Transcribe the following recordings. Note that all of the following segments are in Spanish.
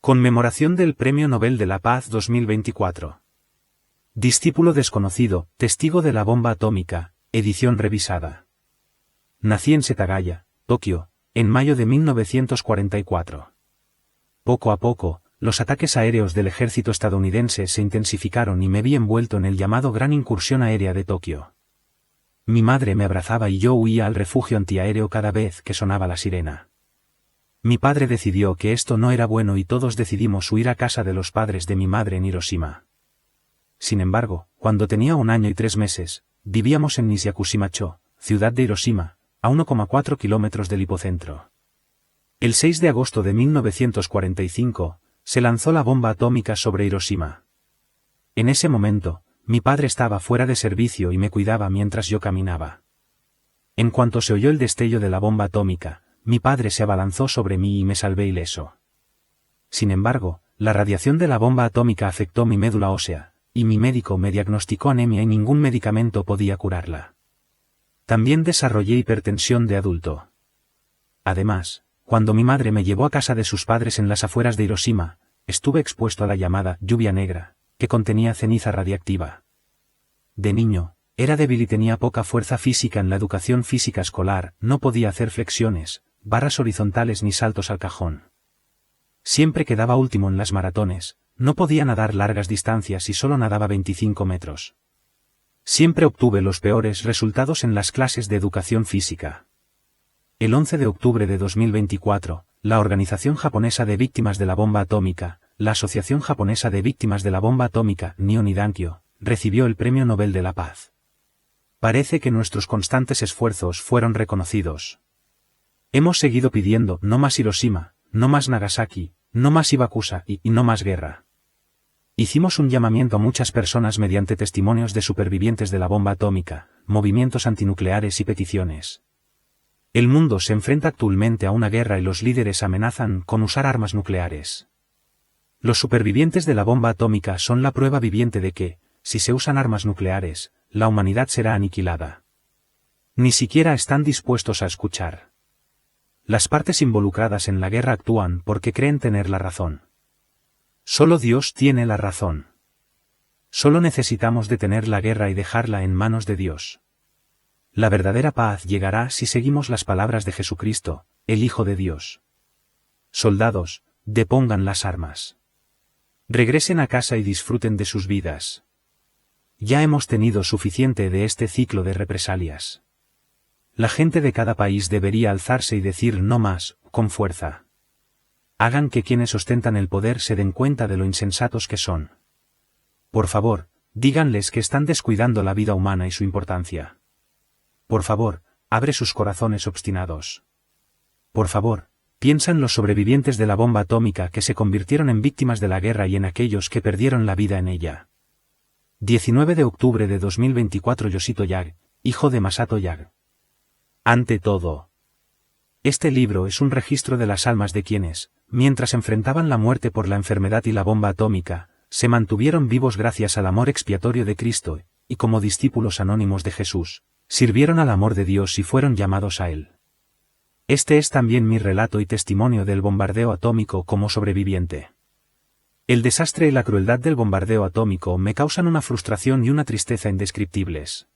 Conmemoración del Premio Nobel de la Paz 2024. Discípulo desconocido, testigo de la bomba atómica, edición revisada. Nací en Setagaya, Tokio, en mayo de 1944. Poco a poco, los ataques aéreos del ejército estadounidense se intensificaron y me vi envuelto en el llamado Gran Incursión Aérea de Tokio. Mi madre me abrazaba y yo huía al refugio antiaéreo cada vez que sonaba la sirena. Mi padre decidió que esto no era bueno y todos decidimos huir a casa de los padres de mi madre en Hiroshima. Sin embargo, cuando tenía 1 año y 3 meses, vivíamos en Nishiyakushima-cho, ciudad de Hiroshima, a 1,4 kilómetros del hipocentro. El 6 de agosto de 1945, se lanzó la bomba atómica sobre Hiroshima. En ese momento, mi padre estaba fuera de servicio y me cuidaba mientras yo caminaba. En cuanto se oyó el destello de la bomba atómica, mi padre se abalanzó sobre mí y me salvé ileso. Sin embargo, la radiación de la bomba atómica afectó mi médula ósea, y mi médico me diagnosticó anemia y ningún medicamento podía curarla. También desarrollé hipertensión de adulto. Además, cuando mi madre me llevó a casa de sus padres en las afueras de Hiroshima, estuve expuesto a la llamada lluvia negra, que contenía ceniza radiactiva. De niño, era débil y tenía poca fuerza física en la educación física escolar, no podía hacer flexiones, barras horizontales ni saltos al cajón. Siempre quedaba último en las maratones, no podía nadar largas distancias y solo nadaba 25 metros. Siempre obtuve los peores resultados en las clases de educación física. El 11 de octubre de 2024, la Organización Japonesa de Víctimas de la Bomba Atómica, la Asociación Japonesa de Víctimas de la Bomba Atómica, Nihon Dankyo, recibió el Premio Nobel de la Paz. Parece que nuestros constantes esfuerzos fueron reconocidos. Hemos seguido pidiendo no más Hiroshima, no más Nagasaki, no más Hibakusha y no más guerra. Hicimos un llamamiento a muchas personas mediante testimonios de supervivientes de la bomba atómica, movimientos antinucleares y peticiones. El mundo se enfrenta actualmente a una guerra y los líderes amenazan con usar armas nucleares. Los supervivientes de la bomba atómica son la prueba viviente de que, si se usan armas nucleares, la humanidad será aniquilada. Ni siquiera están dispuestos a escuchar. Las partes involucradas en la guerra actúan porque creen tener la razón. Solo Dios tiene la razón. Solo necesitamos detener la guerra y dejarla en manos de Dios. La verdadera paz llegará si seguimos las palabras de Jesucristo, el Hijo de Dios. Soldados, depongan las armas. Regresen a casa y disfruten de sus vidas. Ya hemos tenido suficiente de este ciclo de represalias. La gente de cada país debería alzarse y decir no más, con fuerza. Hagan que quienes ostentan el poder se den cuenta de lo insensatos que son. Por favor, díganles que están descuidando la vida humana y su importancia. Por favor, abre sus corazones obstinados. Por favor, piensa en los sobrevivientes de la bomba atómica que se convirtieron en víctimas de la guerra y en aquellos que perdieron la vida en ella. 19 de octubre de 2024 Yoshito Yag, hijo de Masato Yag. Ante todo, este libro es un registro de las almas de quienes, mientras enfrentaban la muerte por la enfermedad y la bomba atómica, se mantuvieron vivos gracias al amor expiatorio de Cristo, y como discípulos anónimos de Jesús, sirvieron al amor de Dios y fueron llamados a Él. Este es también mi relato y testimonio del bombardeo atómico como sobreviviente. El desastre y la crueldad del bombardeo atómico me causan una frustración y una tristeza indescriptibles.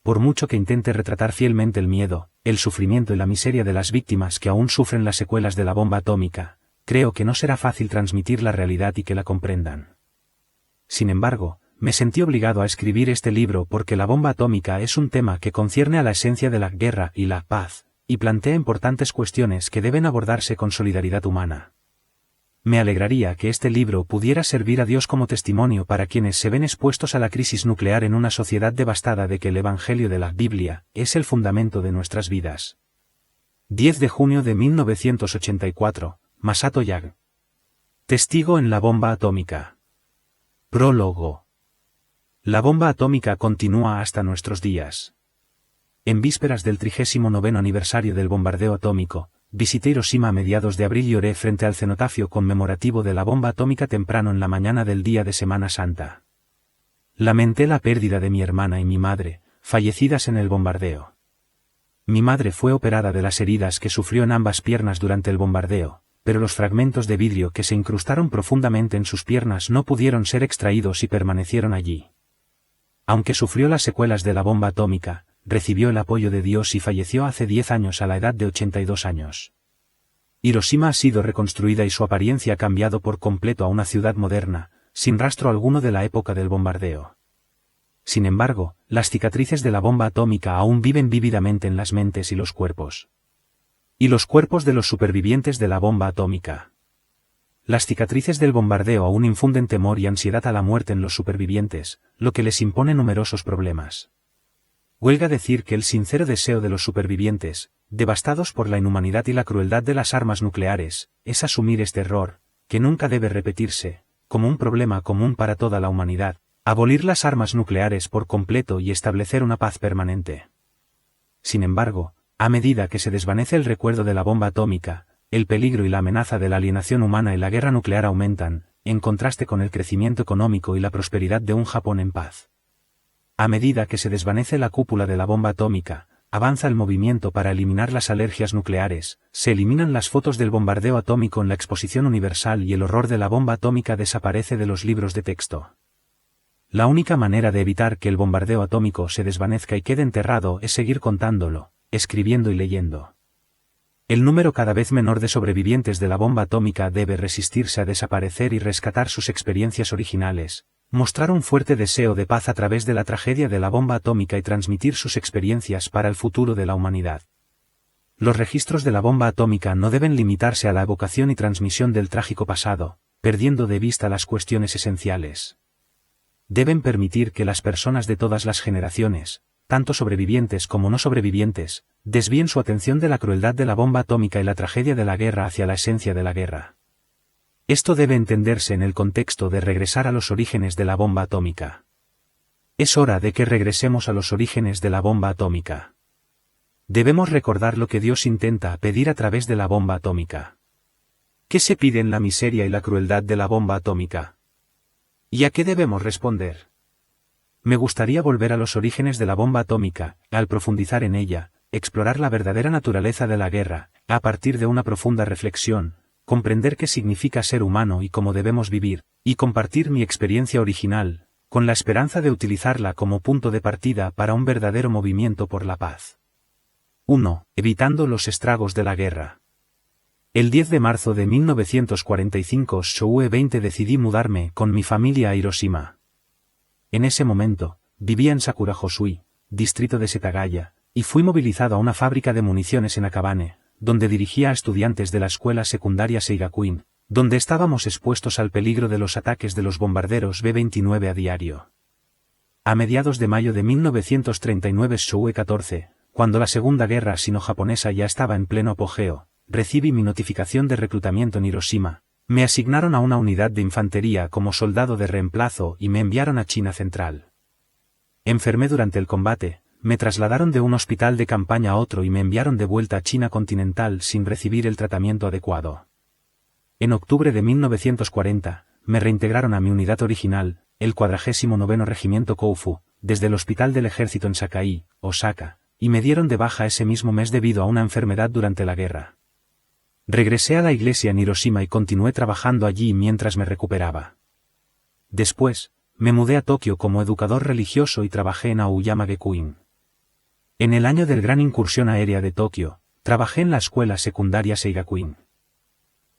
Por mucho que intente retratar fielmente el miedo, el sufrimiento y la miseria de las víctimas que aún sufren las secuelas de la bomba atómica, creo que no será fácil transmitir la realidad y que la comprendan. Sin embargo, me sentí obligado a escribir este libro porque la bomba atómica es un tema que concierne a la esencia de la guerra y la paz, y plantea importantes cuestiones que deben abordarse con solidaridad humana. Me alegraría que este libro pudiera servir a Dios como testimonio para quienes se ven expuestos a la crisis nuclear en una sociedad devastada de que el Evangelio de la Biblia es el fundamento de nuestras vidas. 10 de junio de 1984, Masato Yag. Testigo en la bomba atómica. Prólogo. La bomba atómica continúa hasta nuestros días. En vísperas del 39º aniversario del bombardeo atómico, visité Hiroshima a mediados de abril y oré frente al cenotafio conmemorativo de la bomba atómica temprano en la mañana del día de Semana Santa. Lamenté la pérdida de mi hermana y mi madre, fallecidas en el bombardeo. Mi madre fue operada de las heridas que sufrió en ambas piernas durante el bombardeo, pero los fragmentos de vidrio que se incrustaron profundamente en sus piernas no pudieron ser extraídos y permanecieron allí. Aunque sufrió las secuelas de la bomba atómica, recibió el apoyo de Dios y falleció hace 10 años a la edad de 82 años. Hiroshima ha sido reconstruida y su apariencia ha cambiado por completo a una ciudad moderna, sin rastro alguno de la época del bombardeo. Sin embargo, las cicatrices de la bomba atómica aún viven vívidamente en las mentes y los cuerpos. Y los cuerpos de los supervivientes de la bomba atómica. Las cicatrices del bombardeo aún infunden temor y ansiedad a la muerte en los supervivientes, lo que les impone numerosos problemas. Huelga decir que el sincero deseo de los supervivientes, devastados por la inhumanidad y la crueldad de las armas nucleares, es asumir este error, que nunca debe repetirse, como un problema común para toda la humanidad, abolir las armas nucleares por completo y establecer una paz permanente. Sin embargo, a medida que se desvanece el recuerdo de la bomba atómica, el peligro y la amenaza de la alienación humana y la guerra nuclear aumentan, en contraste con el crecimiento económico y la prosperidad de un Japón en paz. A medida que se desvanece la cúpula de la bomba atómica, avanza el movimiento para eliminar las alergias nucleares, se eliminan las fotos del bombardeo atómico en la exposición universal y el horror de la bomba atómica desaparece de los libros de texto. La única manera de evitar que el bombardeo atómico se desvanezca y quede enterrado es seguir contándolo, escribiendo y leyendo. El número cada vez menor de sobrevivientes de la bomba atómica debe resistirse a desaparecer y rescatar sus experiencias originales, mostrar un fuerte deseo de paz a través de la tragedia de la bomba atómica y transmitir sus experiencias para el futuro de la humanidad. Los registros de la bomba atómica no deben limitarse a la evocación y transmisión del trágico pasado, perdiendo de vista las cuestiones esenciales. Deben permitir que las personas de todas las generaciones, tanto sobrevivientes como no sobrevivientes, desvíen su atención de la crueldad de la bomba atómica y la tragedia de la guerra hacia la esencia de la guerra. Esto debe entenderse en el contexto de regresar a los orígenes de la bomba atómica. Es hora de que regresemos a los orígenes de la bomba atómica. Debemos recordar lo que Dios intenta pedir a través de la bomba atómica. ¿Qué se pide en la miseria y la crueldad de la bomba atómica? ¿Y a qué debemos responder? Me gustaría volver a los orígenes de la bomba atómica, al profundizar en ella, explorar la verdadera naturaleza de la guerra, a partir de una profunda reflexión, comprender qué significa ser humano y cómo debemos vivir, y compartir mi experiencia original, con la esperanza de utilizarla como punto de partida para un verdadero movimiento por la paz. 1. Evitando los estragos de la guerra. El 10 de marzo de 1945 Shoue 20 decidí mudarme con mi familia a Hiroshima. En ese momento, vivía en Sakurajōsui, distrito de Setagaya, y fui movilizado a una fábrica de municiones en Akabane, donde dirigía a estudiantes de la escuela secundaria Seigakuin, donde estábamos expuestos al peligro de los ataques de los bombarderos B-29 a diario. A mediados de mayo de 1939 Shoue 14, cuando la Segunda Guerra Sino-Japonesa ya estaba en pleno apogeo, recibí mi notificación de reclutamiento en Hiroshima. Me asignaron a una unidad de infantería como soldado de reemplazo y me enviaron a China Central. Enfermé durante el combate, me trasladaron de un hospital de campaña a otro y me enviaron de vuelta a China continental sin recibir el tratamiento adecuado. En octubre de 1940, me reintegraron a mi unidad original, el 49º Regimiento Koufu, desde el Hospital del Ejército en Sakai, Osaka, y me dieron de baja ese mismo mes debido a una enfermedad durante la guerra. Regresé a la iglesia en Hiroshima y continué trabajando allí mientras me recuperaba. Después, me mudé a Tokio como educador religioso y trabajé en Aoyama Gekuin. En el año del Gran Incursión Aérea de Tokio, trabajé en la escuela secundaria Seigakuin.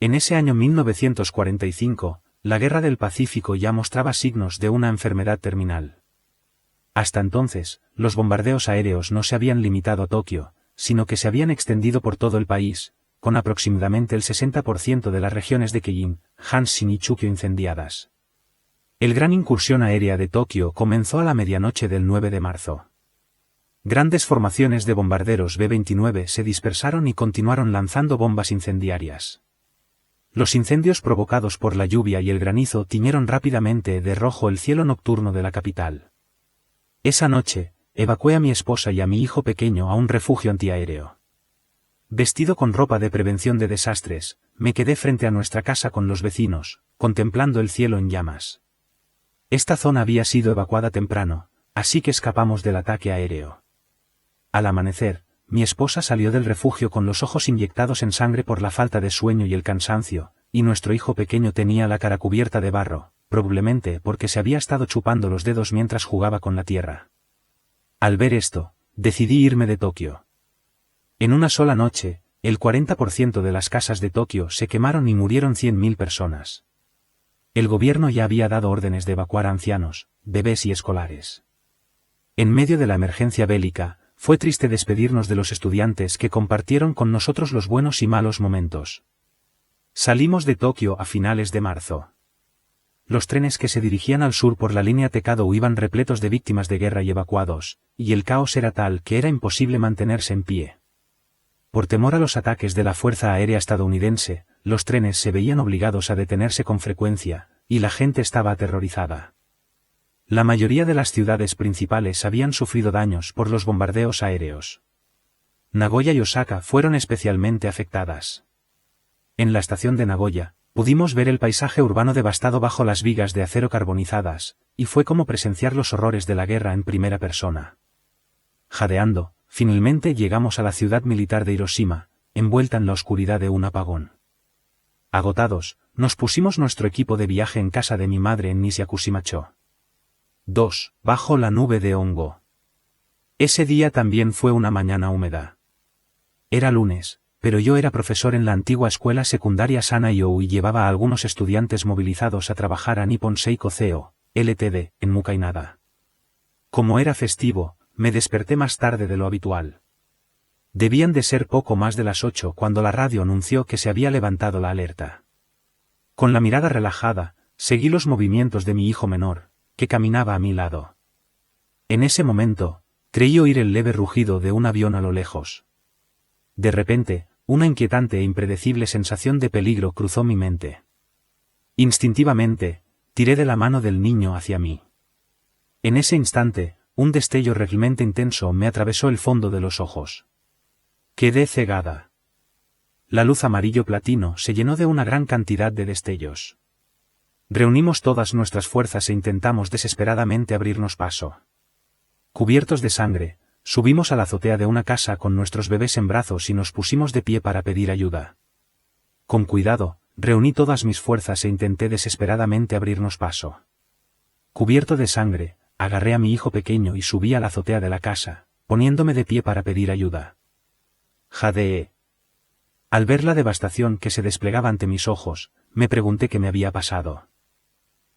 En ese año 1945, la Guerra del Pacífico ya mostraba signos de una enfermedad terminal. Hasta entonces, los bombardeos aéreos no se habían limitado a Tokio, sino que se habían extendido por todo el país, con aproximadamente el 60% de las regiones de Keijin, Hanshin y Chukyo incendiadas. El Gran Incursión Aérea de Tokio comenzó a la medianoche del 9 de marzo. Grandes formaciones de bombarderos B-29 se dispersaron y continuaron lanzando bombas incendiarias. Los incendios provocados por la lluvia y el granizo tiñeron rápidamente de rojo el cielo nocturno de la capital. Esa noche, evacué a mi esposa y a mi hijo pequeño a un refugio antiaéreo. Vestido con ropa de prevención de desastres, me quedé frente a nuestra casa con los vecinos, contemplando el cielo en llamas. Esta zona había sido evacuada temprano, así que escapamos del ataque aéreo. Al amanecer, mi esposa salió del refugio con los ojos inyectados en sangre por la falta de sueño y el cansancio, y nuestro hijo pequeño tenía la cara cubierta de barro, probablemente porque se había estado chupando los dedos mientras jugaba con la tierra. Al ver esto, decidí irme de Tokio. En una sola noche, el 40% de las casas de Tokio se quemaron y murieron 100.000 personas. El gobierno ya había dado órdenes de evacuar a ancianos, bebés y escolares. En medio de la emergencia bélica, fue triste despedirnos de los estudiantes que compartieron con nosotros los buenos y malos momentos. Salimos de Tokio a finales de marzo. Los trenes que se dirigían al sur por la línea Tekado iban repletos de víctimas de guerra y evacuados, y el caos era tal que era imposible mantenerse en pie. Por temor a los ataques de la Fuerza Aérea estadounidense, los trenes se veían obligados a detenerse con frecuencia, y la gente estaba aterrorizada. La mayoría de las ciudades principales habían sufrido daños por los bombardeos aéreos. Nagoya y Osaka fueron especialmente afectadas. En la estación de Nagoya, pudimos ver el paisaje urbano devastado bajo las vigas de acero carbonizadas, y fue como presenciar los horrores de la guerra en primera persona. Jadeando, finalmente llegamos a la ciudad militar de Hiroshima, envuelta en la oscuridad de un apagón. Agotados, nos pusimos nuestro equipo de viaje en casa de mi madre en Nishiakushima-cho. 2. Bajo la nube de hongo. Ese día también fue una mañana húmeda. Era lunes, pero yo era profesor en la antigua escuela secundaria Sanai-o y llevaba a algunos estudiantes movilizados a trabajar a Nippon Seiko Co., Ltd., en Mukainada. Como era festivo, me desperté más tarde de lo habitual. Debían de ser poco más de las 8 cuando la radio anunció que se había levantado la alerta. Con la mirada relajada, seguí los movimientos de mi hijo menor, que caminaba a mi lado. En ese momento, creí oír el leve rugido de un avión a lo lejos. De repente, una inquietante e impredecible sensación de peligro cruzó mi mente. Instintivamente, tiré de la mano del niño hacia mí. En ese instante, un destello realmente intenso me atravesó el fondo de los ojos. Quedé cegada. La luz amarillo platino se llenó de una gran cantidad de destellos. Reunimos todas nuestras fuerzas e intentamos desesperadamente abrirnos paso. Cubiertos de sangre, subimos a la azotea de una casa con nuestros bebés en brazos y nos pusimos de pie para pedir ayuda. Con cuidado, reuní todas mis fuerzas e intenté desesperadamente abrirnos paso. Cubierto de sangre, agarré a mi hijo pequeño y subí a la azotea de la casa, poniéndome de pie para pedir ayuda. Jadeé. Al ver la devastación que se desplegaba ante mis ojos, me pregunté qué me había pasado.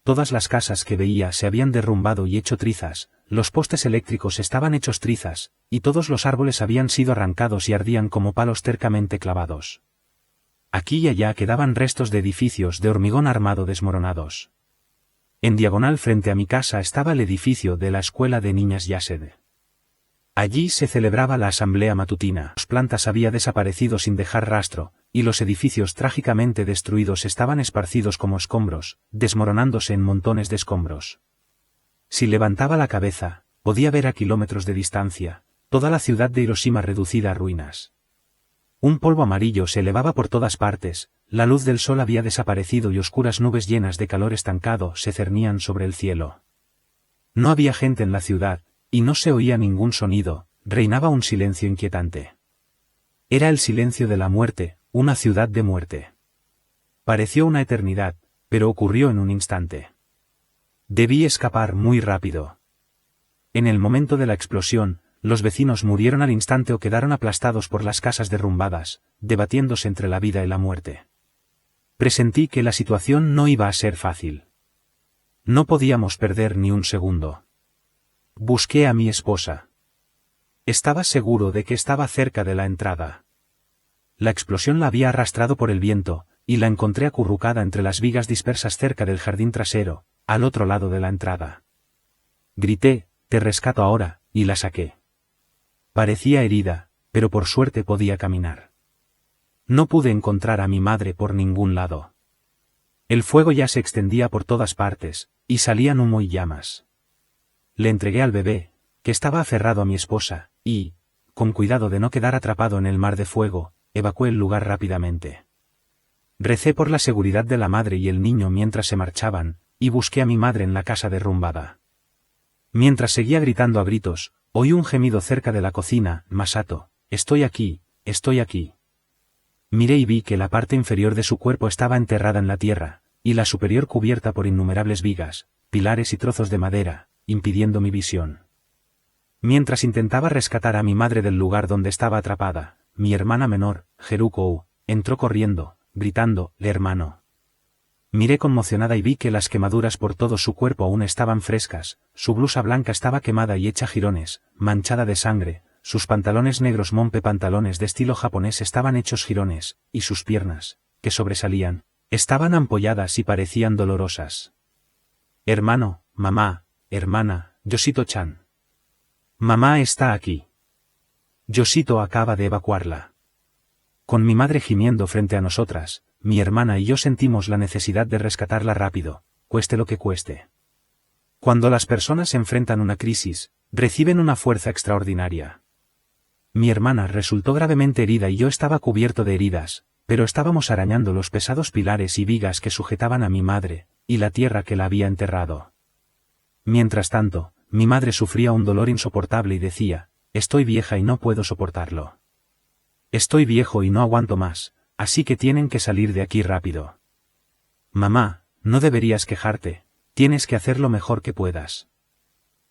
Todas las casas que veía se habían derrumbado y hecho trizas, los postes eléctricos estaban hechos trizas, y todos los árboles habían sido arrancados y ardían como palos tercamente clavados. Aquí y allá quedaban restos de edificios de hormigón armado desmoronados. En diagonal frente a mi casa estaba el edificio de la escuela de niñas Yased. Allí se celebraba la asamblea matutina. Las plantas habían desaparecido sin dejar rastro, y los edificios trágicamente destruidos estaban esparcidos como escombros, desmoronándose en montones de escombros. Si levantaba la cabeza, podía ver a kilómetros de distancia, toda la ciudad de Hiroshima reducida a ruinas. Un polvo amarillo se elevaba por todas partes, la luz del sol había desaparecido y oscuras nubes llenas de calor estancado se cernían sobre el cielo. No había gente en la ciudad, y no se oía ningún sonido, reinaba un silencio inquietante. Era el silencio de la muerte, una ciudad de muerte. Pareció una eternidad, pero ocurrió en un instante. Debí escapar muy rápido. En el momento de la explosión, los vecinos murieron al instante o quedaron aplastados por las casas derrumbadas, debatiéndose entre la vida y la muerte. Presentí que la situación no iba a ser fácil. No podíamos perder ni un segundo. Busqué a mi esposa. Estaba seguro de que estaba cerca de la entrada. La explosión la había arrastrado por el viento, y la encontré acurrucada entre las vigas dispersas cerca del jardín trasero, al otro lado de la entrada. Grité, «Te rescato ahora», y la saqué. Parecía herida, pero por suerte podía caminar. No pude encontrar a mi madre por ningún lado. El fuego ya se extendía por todas partes, y salían humo y llamas. Le entregué al bebé, que estaba aferrado a mi esposa, y, con cuidado de no quedar atrapado en el mar de fuego, evacué el lugar rápidamente. Recé por la seguridad de la madre y el niño mientras se marchaban, y busqué a mi madre en la casa derrumbada. Mientras seguía gritando a gritos, oí un gemido cerca de la cocina. «Masato, estoy aquí, estoy aquí. Miré y vi que la parte inferior de su cuerpo estaba enterrada en la tierra, y la superior cubierta por innumerables vigas, pilares y trozos de madera, impidiendo mi visión. Mientras intentaba rescatar a mi madre del lugar donde estaba atrapada, mi hermana menor, Jerukou, entró corriendo, gritando, hermano. Miré conmocionada y vi que las quemaduras por todo su cuerpo aún estaban frescas, su blusa blanca estaba quemada y hecha jirones, manchada de sangre, sus pantalones negros monpe pantalones de estilo japonés estaban hechos jirones, y sus piernas, que sobresalían, estaban ampolladas y parecían dolorosas. Hermano, mamá, hermana, Yoshito-chan. Mamá está aquí. Yoshito acaba de evacuarla. Con mi madre gimiendo frente a nosotras, mi hermana y yo sentimos la necesidad de rescatarla rápido, cueste lo que cueste. Cuando las personas enfrentan una crisis, reciben una fuerza extraordinaria. Mi hermana resultó gravemente herida y yo estaba cubierto de heridas, pero estábamos arañando los pesados pilares y vigas que sujetaban a mi madre, y la tierra que la había enterrado. Mientras tanto, mi madre sufría un dolor insoportable y decía, estoy vieja y no puedo soportarlo. Estoy viejo y no aguanto más, así que tienen que salir de aquí rápido. Mamá, no deberías quejarte, tienes que hacer lo mejor que puedas.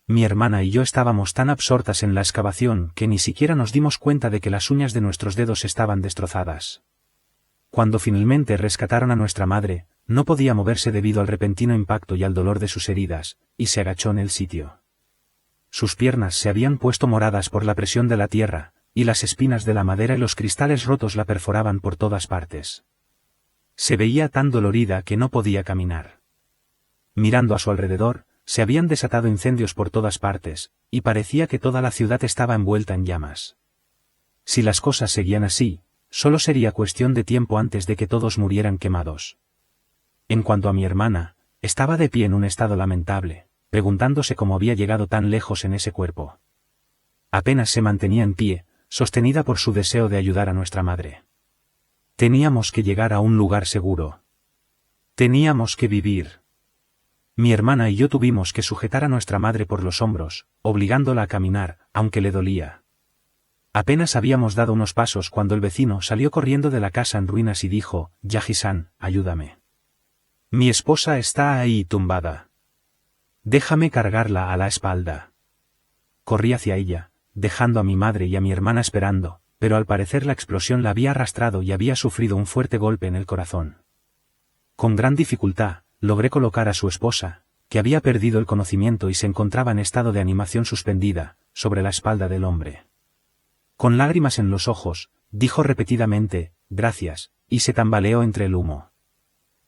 Mi hermana y yo estábamos tan absortas en la excavación que ni siquiera nos dimos cuenta de que las uñas de nuestros dedos estaban destrozadas. Cuando finalmente rescataron a nuestra madre, no podía moverse debido al repentino impacto y al dolor de sus heridas, y se agachó en el sitio. Sus piernas se habían puesto moradas por la presión de la tierra, y las espinas de la madera y los cristales rotos la perforaban por todas partes. Se veía tan dolorida que no podía caminar. Mirando a su alrededor, se habían desatado incendios por todas partes, y parecía que toda la ciudad estaba envuelta en llamas. Si las cosas seguían así, solo sería cuestión de tiempo antes de que todos murieran quemados. En cuanto a mi hermana, estaba de pie en un estado lamentable, preguntándose cómo había llegado tan lejos en ese cuerpo. Apenas se mantenía en pie, sostenida por su deseo de ayudar a nuestra madre. Teníamos que llegar a un lugar seguro. Teníamos que vivir. Mi hermana y yo tuvimos que sujetar a nuestra madre por los hombros, obligándola a caminar, aunque le dolía. Apenas habíamos dado unos pasos cuando el vecino salió corriendo de la casa en ruinas y dijo, Yaji-san, ayúdame. Mi esposa está ahí tumbada. Déjame cargarla a la espalda. Corrí hacia ella, dejando a mi madre y a mi hermana esperando, pero al parecer la explosión la había arrastrado y había sufrido un fuerte golpe en el corazón. Con gran dificultad, logré colocar a su esposa, que había perdido el conocimiento y se encontraba en estado de animación suspendida, sobre la espalda del hombre. Con lágrimas en los ojos, dijo repetidamente, gracias, y se tambaleó entre el humo.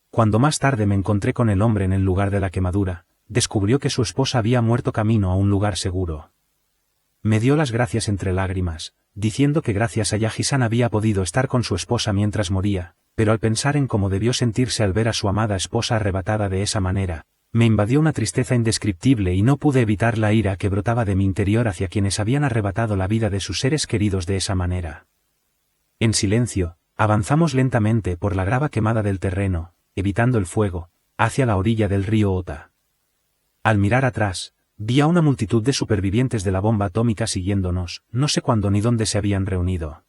Cuando más tarde me encontré con el hombre en el lugar de la quemadura, descubrió que su esposa había muerto camino a un lugar seguro. Me dio las gracias entre lágrimas, diciendo que gracias a Yaji-san había podido estar con su esposa mientras moría, pero al pensar en cómo debió sentirse al ver a su amada esposa arrebatada de esa manera, me invadió una tristeza indescriptible y no pude evitar la ira que brotaba de mi interior hacia quienes habían arrebatado la vida de sus seres queridos de esa manera. En silencio, avanzamos lentamente por la grava quemada del terreno, evitando el fuego, hacia la orilla del río Ota. Al mirar atrás, vi a una multitud de supervivientes de la bomba atómica siguiéndonos, no sé cuándo ni dónde se habían reunido.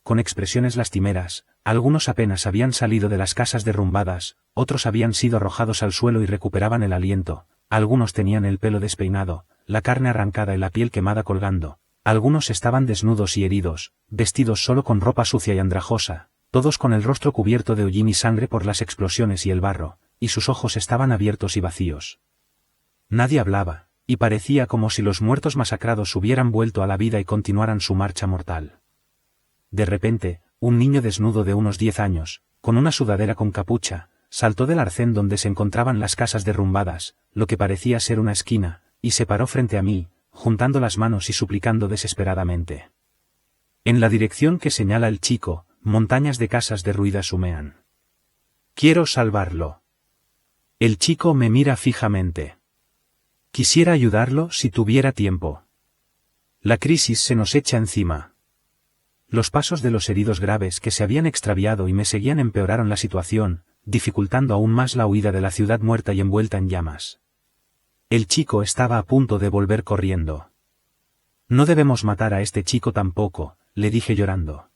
Con expresiones lastimeras, algunos apenas habían salido de las casas derrumbadas, otros habían sido arrojados al suelo y recuperaban el aliento, algunos tenían el pelo despeinado, la carne arrancada y la piel quemada colgando, algunos estaban desnudos y heridos, vestidos solo con ropa sucia y andrajosa, todos con el rostro cubierto de hollín y sangre por las explosiones y el barro, y sus ojos estaban abiertos y vacíos. Nadie hablaba, y parecía como si los muertos masacrados hubieran vuelto a la vida y continuaran su marcha mortal. De repente, un niño desnudo de unos 10 años, con una sudadera con capucha, saltó del arcén donde se encontraban las casas derrumbadas, lo que parecía ser una esquina, y se paró frente a mí, juntando las manos y suplicando desesperadamente. En la dirección que señala el chico, montañas de casas derruidas humean. Quiero salvarlo. El chico me mira fijamente. Quisiera ayudarlo si tuviera tiempo. La crisis se nos echa encima. Los pasos de los heridos graves que se habían extraviado y me seguían empeoraron la situación, dificultando aún más la huida de la ciudad muerta y envuelta en llamas. El chico estaba a punto de volver corriendo. No debemos matar a este chico tampoco, le dije llorando.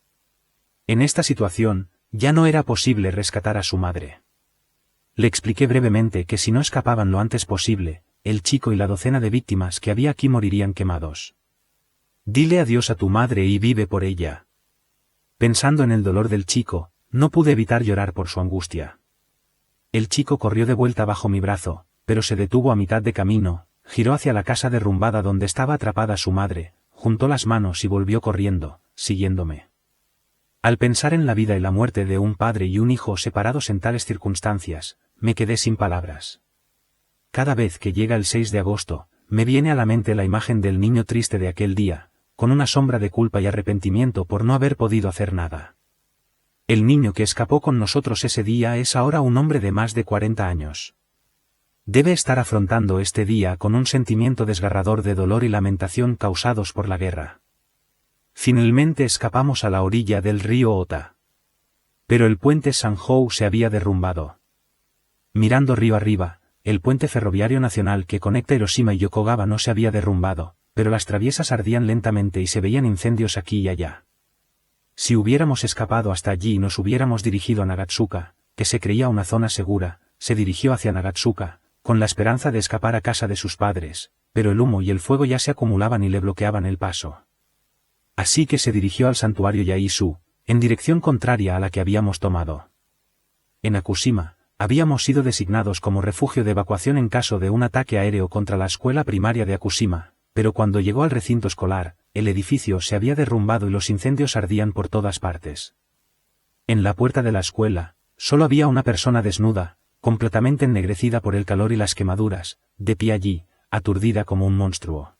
En esta situación, ya no era posible rescatar a su madre. Le expliqué brevemente que si no escapaban lo antes posible, el chico y la docena de víctimas que había aquí morirían quemados. Dile adiós a tu madre y vive por ella. Pensando en el dolor del chico, no pude evitar llorar por su angustia. El chico corrió de vuelta bajo mi brazo, pero se detuvo a mitad de camino, giró hacia la casa derrumbada donde estaba atrapada su madre, juntó las manos y volvió corriendo, siguiéndome. Al pensar en la vida y la muerte de un padre y un hijo separados en tales circunstancias, me quedé sin palabras. Cada vez que llega el 6 de agosto, me viene a la mente la imagen del niño triste de aquel día, con una sombra de culpa y arrepentimiento por no haber podido hacer nada. El niño que escapó con nosotros ese día es ahora un hombre de más de 40 años. Debe estar afrontando este día con un sentimiento desgarrador de dolor y lamentación causados por la guerra. Finalmente escapamos a la orilla del río Ota. Pero el puente Sanjou se había derrumbado. Mirando río arriba, el puente ferroviario nacional que conecta Hiroshima y Yokogawa no se había derrumbado, pero las traviesas ardían lentamente y se veían incendios aquí y allá. Si hubiéramos escapado hasta allí y nos hubiéramos dirigido a Nagatsuka, que se creía una zona segura, se dirigió hacia Nagatsuka, con la esperanza de escapar a casa de sus padres, pero el humo y el fuego ya se acumulaban y le bloqueaban el paso. Así que se dirigió al santuario Yaisu, en dirección contraria a la que habíamos tomado. En Akushima, habíamos sido designados como refugio de evacuación en caso de un ataque aéreo contra la escuela primaria de Akushima, pero cuando llegó al recinto escolar, el edificio se había derrumbado y los incendios ardían por todas partes. En la puerta de la escuela, solo había una persona desnuda, completamente ennegrecida por el calor y las quemaduras, de pie allí, aturdida como un monstruo.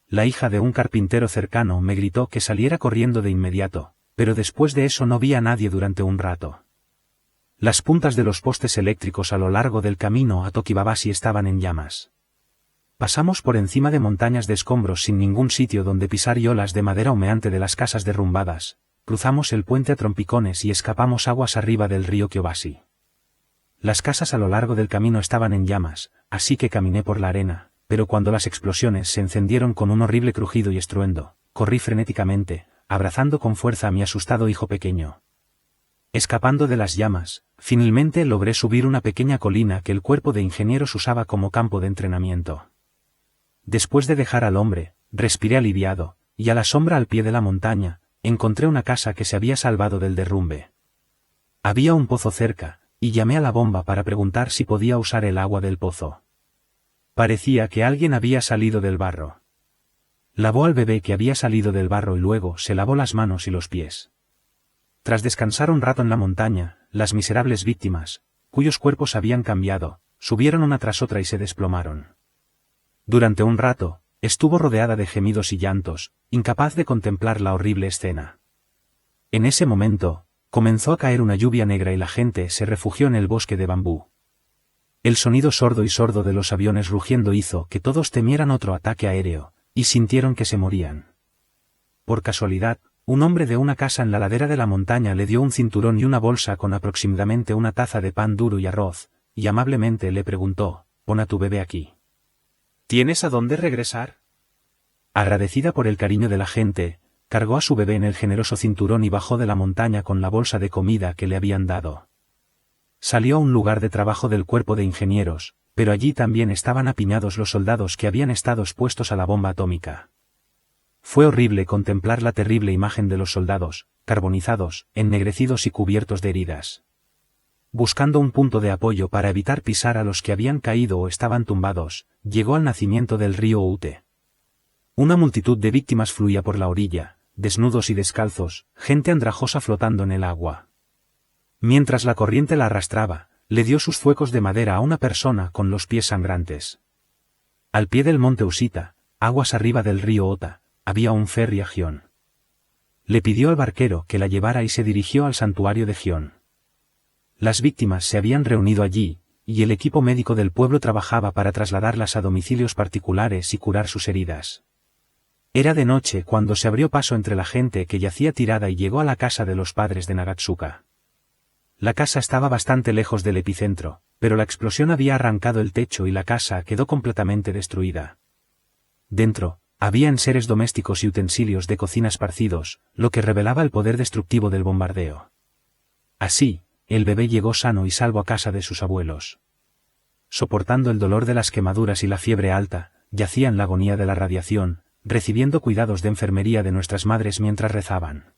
La hija de un carpintero cercano me gritó que saliera corriendo de inmediato, pero después de eso no vi a nadie durante un rato. Las puntas de los postes eléctricos a lo largo del camino a Tokibabashi estaban en llamas. Pasamos por encima de montañas de escombros sin ningún sitio donde pisar y olas de madera humeante de las casas derrumbadas, cruzamos el puente a trompicones y escapamos aguas arriba del río Kyobashi. Las casas a lo largo del camino estaban en llamas, así que caminé por la arena, pero cuando las explosiones se encendieron con un horrible crujido y estruendo, corrí frenéticamente, abrazando con fuerza a mi asustado hijo pequeño. Escapando de las llamas, finalmente logré subir una pequeña colina que el cuerpo de ingenieros usaba como campo de entrenamiento. Después de dejar al hombre, respiré aliviado, y a la sombra al pie de la montaña, encontré una casa que se había salvado del derrumbe. Había un pozo cerca, y llamé a la bomba para preguntar si podía usar el agua del pozo. Parecía que alguien había salido del barro. Lavó al bebé que había salido del barro y luego se lavó las manos y los pies. Tras descansar un rato en la montaña, las miserables víctimas, cuyos cuerpos habían cambiado, subieron una tras otra y se desplomaron. Durante un rato, estuvo rodeada de gemidos y llantos, incapaz de contemplar la horrible escena. En ese momento, comenzó a caer una lluvia negra y la gente se refugió en el bosque de bambú. El sonido sordo y sordo de los aviones rugiendo hizo que todos temieran otro ataque aéreo, y sintieron que se morían. Por casualidad, un hombre de una casa en la ladera de la montaña le dio un cinturón y una bolsa con aproximadamente una taza de pan duro y arroz, y amablemente le preguntó: «Pon a tu bebé aquí. ¿Tienes a dónde regresar?». Agradecida por el cariño de la gente, cargó a su bebé en el generoso cinturón y bajó de la montaña con la bolsa de comida que le habían dado. Salió a un lugar de trabajo del cuerpo de ingenieros, pero allí también estaban apiñados los soldados que habían estado expuestos a la bomba atómica. Fue horrible contemplar la terrible imagen de los soldados, carbonizados, ennegrecidos y cubiertos de heridas. Buscando un punto de apoyo para evitar pisar a los que habían caído o estaban tumbados, llegó al nacimiento del río Ute. Una multitud de víctimas fluía por la orilla, desnudos y descalzos, gente andrajosa flotando en el agua. Mientras la corriente la arrastraba, le dio sus fuecos de madera a una persona con los pies sangrantes. Al pie del monte Usita, aguas arriba del río Ota, había un ferry a Gion. Le pidió al barquero que la llevara y se dirigió al santuario de Gion. Las víctimas se habían reunido allí, y el equipo médico del pueblo trabajaba para trasladarlas a domicilios particulares y curar sus heridas. Era de noche cuando se abrió paso entre la gente que yacía tirada y llegó a la casa de los padres de Nagatsuka. La casa estaba bastante lejos del epicentro, pero la explosión había arrancado el techo y la casa quedó completamente destruida. Dentro, Había enseres domésticos y utensilios de cocina esparcidos, lo que revelaba el poder destructivo del bombardeo. Así, el bebé llegó sano y salvo a casa de sus abuelos. Soportando el dolor de las quemaduras y la fiebre alta, yacía en la agonía de la radiación, recibiendo cuidados de enfermería de nuestras madres mientras rezaban.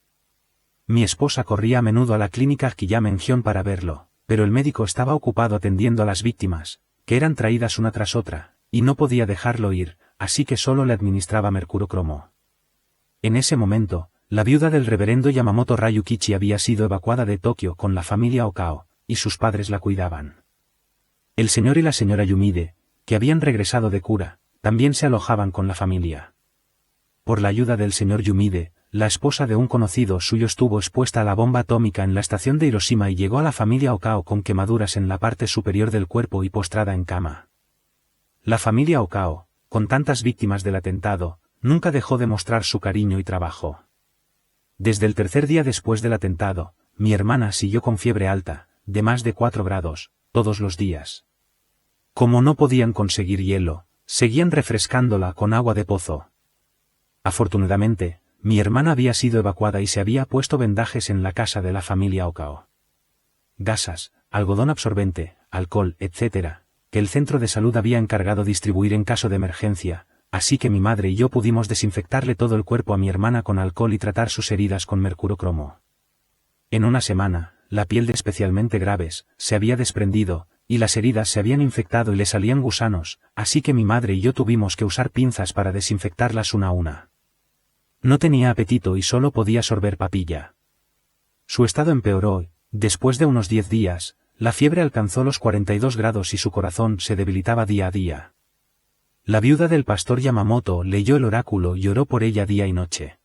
Mi esposa corría a menudo a la clínica Quillam en Gion para verlo, pero el médico estaba ocupado atendiendo a las víctimas, que eran traídas una tras otra, y no podía dejarlo ir, así que solo le administraba mercurocromo. En ese momento, la viuda del reverendo Yamamoto Ryukichi había sido evacuada de Tokio con la familia Okao, y sus padres la cuidaban. El señor y la señora Yumide, que habían regresado de cura, también se alojaban con la familia. Por la ayuda del señor Yumide, la esposa de un conocido suyo estuvo expuesta a la bomba atómica en la estación de Hiroshima y llegó a la familia Okao con quemaduras en la parte superior del cuerpo y postrada en cama. La familia Okao, con tantas víctimas del atentado, nunca dejó de mostrar su cariño y trabajo. Desde el tercer día después del atentado, mi hermana siguió con fiebre alta, de más de 4 grados, todos los días. Como no podían conseguir hielo, seguían refrescándola con agua de pozo. Afortunadamente, mi hermana había sido evacuada y se había puesto vendajes en la casa de la familia Okao. Gasas, algodón absorbente, alcohol, etc., que el centro de salud había encargado distribuir en caso de emergencia, así que mi madre y yo pudimos desinfectarle todo el cuerpo a mi hermana con alcohol y tratar sus heridas con mercurocromo. En una semana, la piel de especialmente graves se había desprendido, y las heridas se habían infectado y le salían gusanos, así que mi madre y yo tuvimos que usar pinzas para desinfectarlas una a una. No tenía apetito y solo podía sorber papilla. Su estado empeoró, después de unos 10 días, la fiebre alcanzó los 42 grados y su corazón se debilitaba día a día. La viuda del pastor Yamamoto leyó el oráculo y oró por ella día y noche.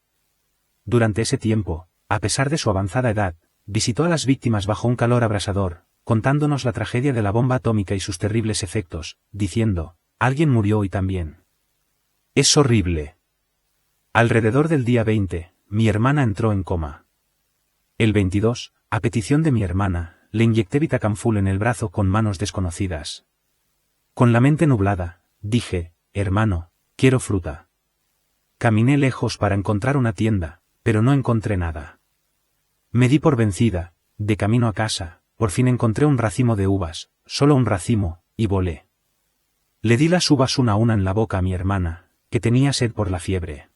Durante ese tiempo, a pesar de su avanzada edad, visitó a las víctimas bajo un calor abrasador, contándonos la tragedia de la bomba atómica y sus terribles efectos, diciendo, «Alguien murió hoy también. Es horrible». Alrededor del día 20, mi hermana entró en coma. El 22, a petición de mi hermana, le inyecté Vitacamful en el brazo con manos desconocidas. Con la mente nublada, dije, «Hermano, quiero fruta». Caminé lejos para encontrar una tienda, pero no encontré nada. Me di por vencida, de camino a casa, por fin encontré un racimo de uvas, solo un racimo, y volé. Le di las uvas una a una en la boca a mi hermana, que tenía sed por la fiebre.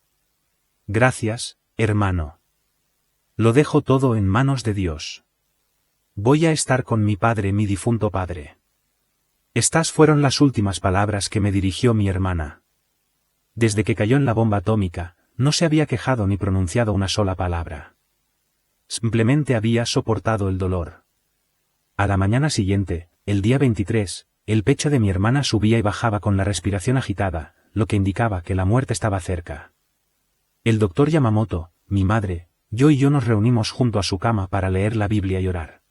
«Gracias, hermano. Lo dejo todo en manos de Dios. Voy a estar con mi padre, mi difunto padre». Estas fueron las últimas palabras que me dirigió mi hermana. Desde que cayó en la bomba atómica, no se había quejado ni pronunciado una sola palabra. Simplemente había soportado el dolor. A la mañana siguiente, el día 23, el pecho de mi hermana subía y bajaba con la respiración agitada, lo que indicaba que la muerte estaba cerca. El doctor Yamamoto, mi madre, yo y yo nos reunimos junto a su cama para leer la Biblia y orar.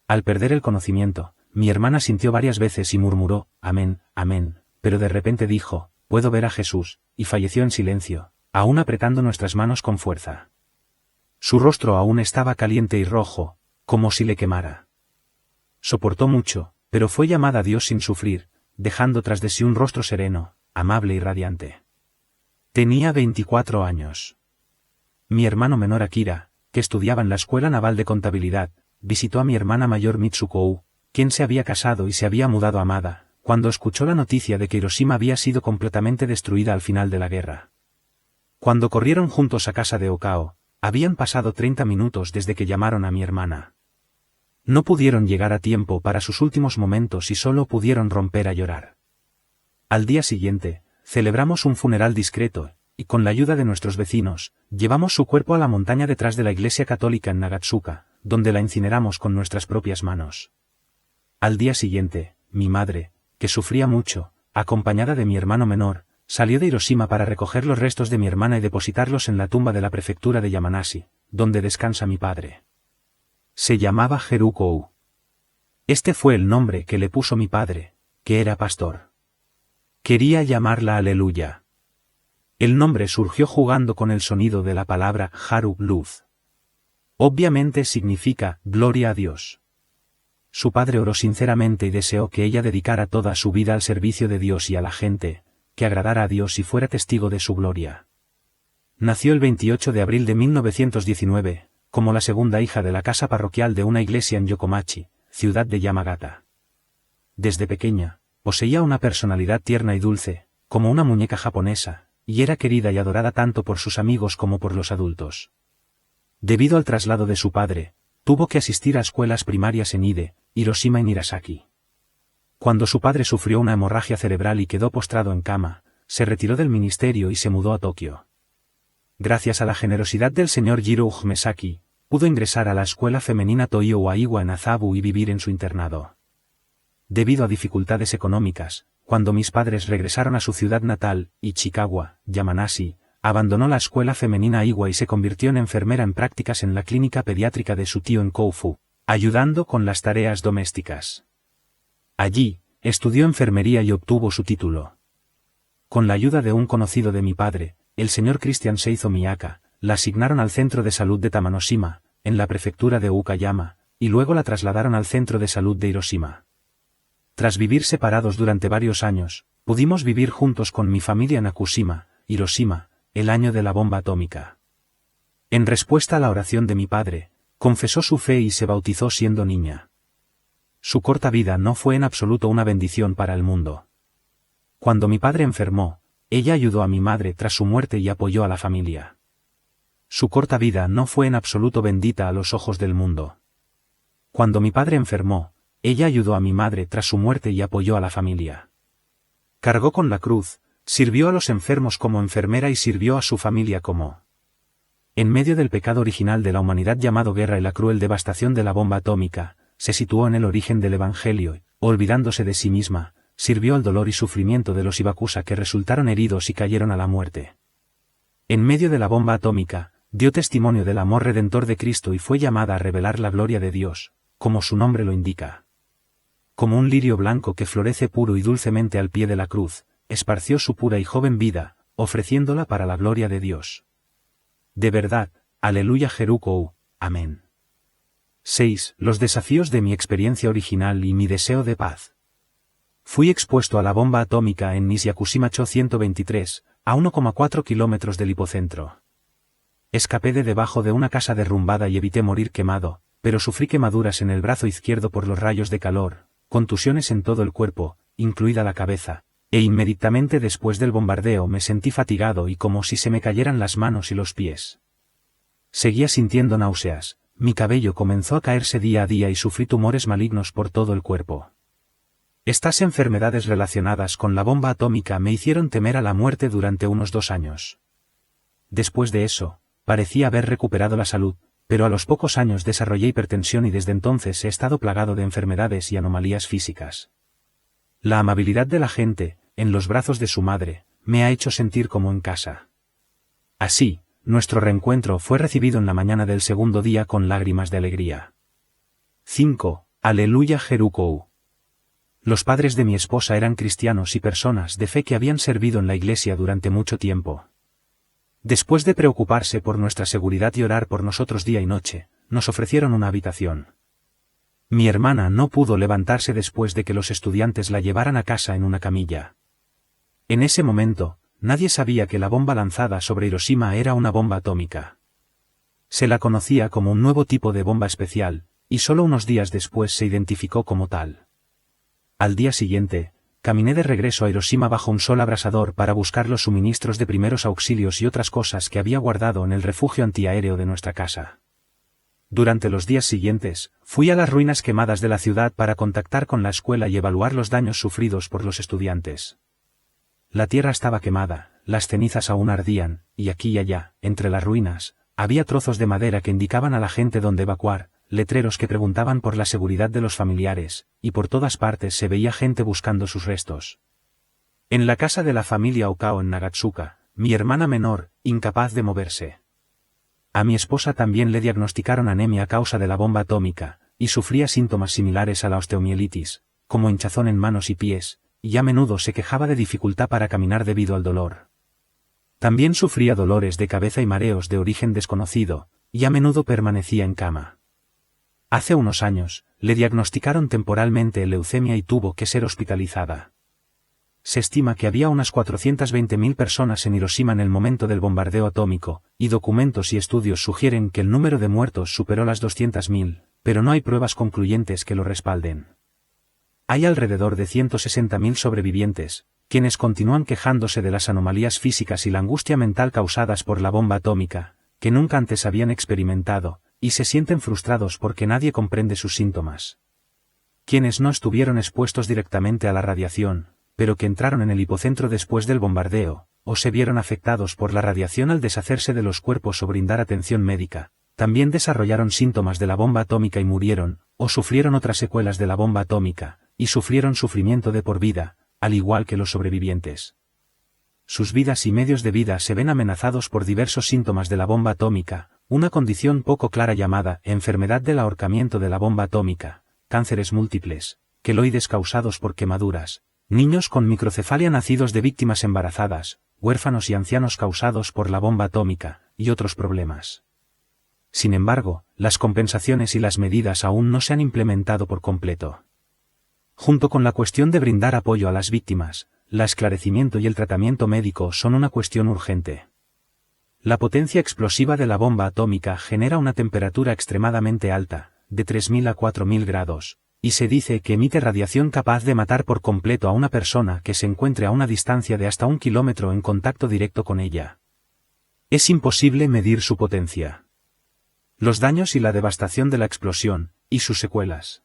Al perder el conocimiento, mi hermana sintió varias veces y murmuró, «Amén, amén», pero de repente dijo, «Puedo ver a Jesús», y falleció en silencio, aún apretando nuestras manos con fuerza. Su rostro aún estaba caliente y rojo, como si le quemara. Soportó mucho, pero fue llamada a Dios sin sufrir, dejando tras de sí un rostro sereno, amable y radiante. Tenía 24 años. Mi hermano menor Akira, que estudiaba en la Escuela Naval de Contabilidad, visitó a mi hermana mayor Mitsuko, quien se había casado y se había mudado a Amada, cuando escuchó la noticia de que Hiroshima había sido completamente destruida al final de la guerra. Cuando corrieron juntos a casa de Okao, habían pasado 30 minutos desde que llamaron a mi hermana. No pudieron llegar a tiempo para sus últimos momentos y solo pudieron romper a llorar. Al día siguiente, celebramos un funeral discreto, y con la ayuda de nuestros vecinos, llevamos su cuerpo a la montaña detrás de la iglesia católica en Nagatsuka, donde la incineramos con nuestras propias manos. Al día siguiente, mi madre, que sufría mucho, acompañada de mi hermano menor, salió de Hiroshima para recoger los restos de mi hermana y depositarlos en la tumba de la prefectura de Yamanashi, donde descansa mi padre. Se llamaba Herukou. Este fue el nombre que le puso mi padre, que era pastor. Quería llamarla Aleluya. El nombre surgió jugando con el sonido de la palabra Haru, luz. Obviamente significa gloria a Dios. Su padre oró sinceramente y deseó que ella dedicara toda su vida al servicio de Dios y a la gente, que agradara a Dios y fuera testigo de su gloria. Nació el 28 de abril de 1919, como la segunda hija de la casa parroquial de una iglesia en Yokomachi, ciudad de Yamagata. Desde pequeña, poseía una personalidad tierna y dulce, como una muñeca japonesa, y era querida y adorada tanto por sus amigos como por los adultos. Debido al traslado de su padre, tuvo que asistir a escuelas primarias en Ide, Hiroshima y Nagasaki. Cuando su padre sufrió una hemorragia cerebral y quedó postrado en cama, se retiró del ministerio y se mudó a Tokio. Gracias a la generosidad del señor Jiro Ujmesaki, pudo ingresar a la escuela femenina Toyo Waiwa en Azabu y vivir en su internado. Debido a dificultades económicas, cuando mis padres regresaron a su ciudad natal, Ichikawa, Yamanashi, abandonó la escuela femenina Iwa y se convirtió en enfermera en prácticas en la clínica pediátrica de su tío en Koufu, ayudando con las tareas domésticas. Allí, estudió enfermería y obtuvo su título. Con la ayuda de un conocido de mi padre, el señor Christian Seizo Miyaka, la asignaron al centro de salud de Tamanoshima, en la prefectura de Okayama, y luego la trasladaron al centro de salud de Hiroshima. Tras vivir separados durante varios años, pudimos vivir juntos con mi familia en Nakushima, Hiroshima, el año de la bomba atómica. En respuesta a la oración de mi padre, confesó su fe y se bautizó siendo niña. Su corta vida no fue en absoluto una bendición para el mundo. Cuando mi padre enfermó, ella ayudó a mi madre tras su muerte y apoyó a la familia. Su corta vida no fue en absoluto bendita a los ojos del mundo. Cuando mi padre enfermó, ella ayudó a mi madre tras su muerte y apoyó a la familia. Cargó con la cruz, sirvió a los enfermos como enfermera y sirvió a su familia como. En medio del pecado original de la humanidad llamado guerra y la cruel devastación de la bomba atómica, se situó en el origen del Evangelio y, olvidándose de sí misma, sirvió al dolor y sufrimiento de los Hibakusa que resultaron heridos y cayeron a la muerte. En medio de la bomba atómica, dio testimonio del amor redentor de Cristo y fue llamada a revelar la gloria de Dios, como su nombre lo indica. Como un lirio blanco que florece puro y dulcemente al pie de la cruz, esparció su pura y joven vida, ofreciéndola para la gloria de Dios. De verdad, aleluya Jerukou, amén. 6. Los desafíos de mi experiencia original y mi deseo de paz. Fui expuesto a la bomba atómica en Nishiyakushima-cho 123, a 1,4 kilómetros del hipocentro. Escapé de debajo de una casa derrumbada y evité morir quemado, pero sufrí quemaduras en el brazo izquierdo por los rayos de calor, contusiones en todo el cuerpo, incluida la cabeza, e inmediatamente después del bombardeo me sentí fatigado y como si se me cayeran las manos y los pies. Seguía sintiendo náuseas, mi cabello comenzó a caerse día a día y sufrí tumores malignos por todo el cuerpo. Estas enfermedades relacionadas con la bomba atómica me hicieron temer a la muerte durante unos 2 años. Después de eso, parecía haber recuperado la salud, pero a los pocos años desarrollé hipertensión y desde entonces he estado plagado de enfermedades y anomalías físicas. La amabilidad de la gente, en los brazos de su madre, me ha hecho sentir como en casa. Así, nuestro reencuentro fue recibido en la mañana del segundo día con lágrimas de alegría. 5. Aleluya Jerukou. Los padres de mi esposa eran cristianos y personas de fe que habían servido en la iglesia durante mucho tiempo. Después de preocuparse por nuestra seguridad y orar por nosotros día y noche, nos ofrecieron una habitación. Mi hermana no pudo levantarse después de que los estudiantes la llevaran a casa en una camilla. En ese momento, nadie sabía que la bomba lanzada sobre Hiroshima era una bomba atómica. Se la conocía como un nuevo tipo de bomba especial, y solo unos días después se identificó como tal. Al día siguiente, caminé de regreso a Hiroshima bajo un sol abrasador para buscar los suministros de primeros auxilios y otras cosas que había guardado en el refugio antiaéreo de nuestra casa. Durante los días siguientes, fui a las ruinas quemadas de la ciudad para contactar con la escuela y evaluar los daños sufridos por los estudiantes. La tierra estaba quemada, las cenizas aún ardían, y aquí y allá, entre las ruinas, había trozos de madera que indicaban a la gente dónde evacuar, letreros que preguntaban por la seguridad de los familiares, y por todas partes se veía gente buscando sus restos. En la casa de la familia Okao en Nagatsuka, mi hermana menor, incapaz de moverse. A mi esposa también le diagnosticaron anemia a causa de la bomba atómica, y sufría síntomas similares a la osteomielitis, como hinchazón en manos y pies, y a menudo se quejaba de dificultad para caminar debido al dolor. También sufría dolores de cabeza y mareos de origen desconocido, y a menudo permanecía en cama. Hace unos años, le diagnosticaron temporalmente leucemia y tuvo que ser hospitalizada. Se estima que había unas 420.000 personas en Hiroshima en el momento del bombardeo atómico, y documentos y estudios sugieren que el número de muertos superó las 200.000, pero no hay pruebas concluyentes que lo respalden. Hay alrededor de 160.000 sobrevivientes, quienes continúan quejándose de las anomalías físicas y la angustia mental causadas por la bomba atómica, que nunca antes habían experimentado, y se sienten frustrados porque nadie comprende sus síntomas. Quienes no estuvieron expuestos directamente a la radiación, pero que entraron en el hipocentro después del bombardeo, o se vieron afectados por la radiación al deshacerse de los cuerpos o brindar atención médica, también desarrollaron síntomas de la bomba atómica y murieron, o sufrieron otras secuelas de la bomba atómica, y sufrieron sufrimiento de por vida, al igual que los sobrevivientes. Sus vidas y medios de vida se ven amenazados por diversos síntomas de la bomba atómica, una condición poco clara llamada enfermedad del ahorcamiento de la bomba atómica, cánceres múltiples, queloides causados por quemaduras, niños con microcefalia nacidos de víctimas embarazadas, huérfanos y ancianos causados por la bomba atómica, y otros problemas. Sin embargo, las compensaciones y las medidas aún no se han implementado por completo. Junto con la cuestión de brindar apoyo a las víctimas, el esclarecimiento y el tratamiento médico son una cuestión urgente. La potencia explosiva de la bomba atómica genera una temperatura extremadamente alta, de 3.000 a 4.000 grados, y se dice que emite radiación capaz de matar por completo a una persona que se encuentre a una distancia de hasta 1 kilómetro en contacto directo con ella. Es imposible medir su potencia. Los daños y la devastación de la explosión, y sus secuelas.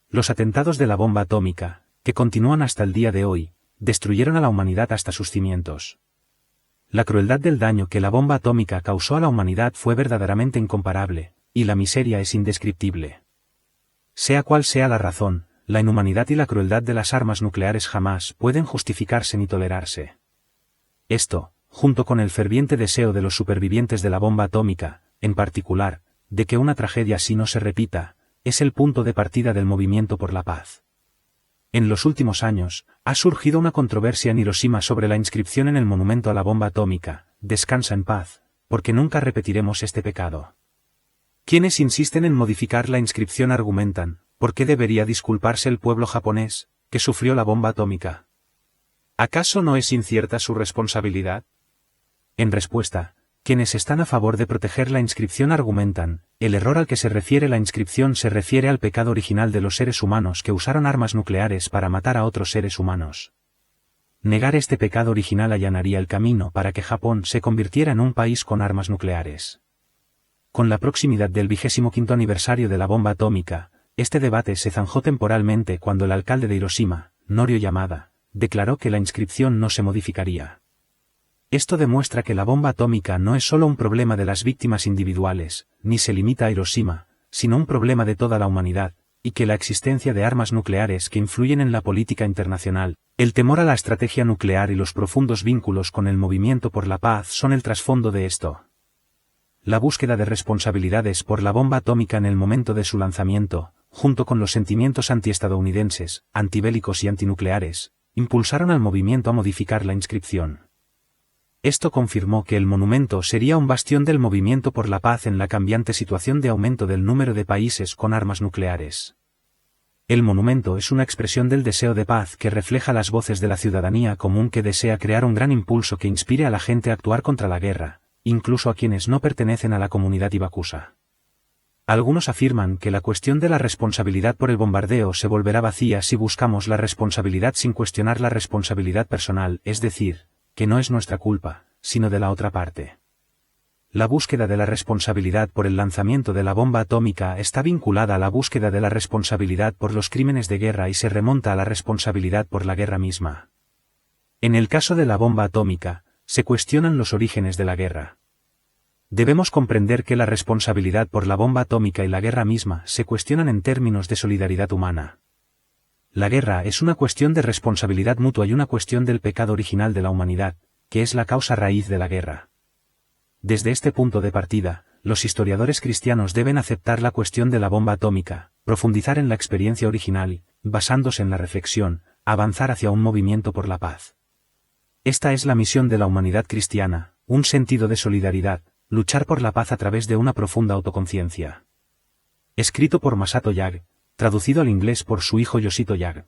Los atentados de la bomba atómica, que continúan hasta el día de hoy, destruyeron a la humanidad hasta sus cimientos. La crueldad del daño que la bomba atómica causó a la humanidad fue verdaderamente incomparable, y la miseria es indescriptible. Sea cual sea la razón, la inhumanidad y la crueldad de las armas nucleares jamás pueden justificarse ni tolerarse. Esto, junto con el ferviente deseo de los supervivientes de la bomba atómica, en particular, de que una tragedia así no se repita, es el punto de partida del movimiento por la paz. En los últimos años, ha surgido una controversia en Hiroshima sobre la inscripción en el monumento a la bomba atómica, descansa en paz, porque nunca repetiremos este pecado. Quienes insisten en modificar la inscripción argumentan, ¿por qué debería disculparse el pueblo japonés, que sufrió la bomba atómica? ¿Acaso no es incierta su responsabilidad? En respuesta, quienes están a favor de proteger la inscripción argumentan, el error al que se refiere la inscripción se refiere al pecado original de los seres humanos que usaron armas nucleares para matar a otros seres humanos. Negar este pecado original allanaría el camino para que Japón se convirtiera en un país con armas nucleares. Con la proximidad del 25º aniversario de la bomba atómica, este debate se zanjó temporalmente cuando el alcalde de Hiroshima, Norio Yamada, declaró que la inscripción no se modificaría. Esto demuestra que la bomba atómica no es solo un problema de las víctimas individuales, ni se limita a Hiroshima, sino un problema de toda la humanidad, y que la existencia de armas nucleares que influyen en la política internacional, el temor a la estrategia nuclear y los profundos vínculos con el movimiento por la paz son el trasfondo de esto. La búsqueda de responsabilidades por la bomba atómica en el momento de su lanzamiento, junto con los sentimientos antiestadounidenses, antibélicos y antinucleares, impulsaron al movimiento a modificar la inscripción. Esto confirmó que el monumento sería un bastión del movimiento por la paz en la cambiante situación de aumento del número de países con armas nucleares. El monumento es una expresión del deseo de paz que refleja las voces de la ciudadanía común que desea crear un gran impulso que inspire a la gente a actuar contra la guerra, incluso a quienes no pertenecen a la comunidad ibakusa. Algunos afirman que la cuestión de la responsabilidad por el bombardeo se volverá vacía si buscamos la responsabilidad sin cuestionar la responsabilidad personal, es decir, que no es nuestra culpa, sino de la otra parte. La búsqueda de la responsabilidad por el lanzamiento de la bomba atómica está vinculada a la búsqueda de la responsabilidad por los crímenes de guerra y se remonta a la responsabilidad por la guerra misma. En el caso de la bomba atómica, se cuestionan los orígenes de la guerra. Debemos comprender que la responsabilidad por la bomba atómica y la guerra misma se cuestionan en términos de solidaridad humana. La guerra es una cuestión de responsabilidad mutua y una cuestión del pecado original de la humanidad, que es la causa raíz de la guerra. Desde este punto de partida, los historiadores cristianos deben aceptar la cuestión de la bomba atómica, profundizar en la experiencia original y, basándose en la reflexión, avanzar hacia un movimiento por la paz. Esta es la misión de la humanidad cristiana, un sentido de solidaridad, luchar por la paz a través de una profunda autoconciencia. Escrito por Masato Yag, traducido al inglés por su hijo Yoshito Yag.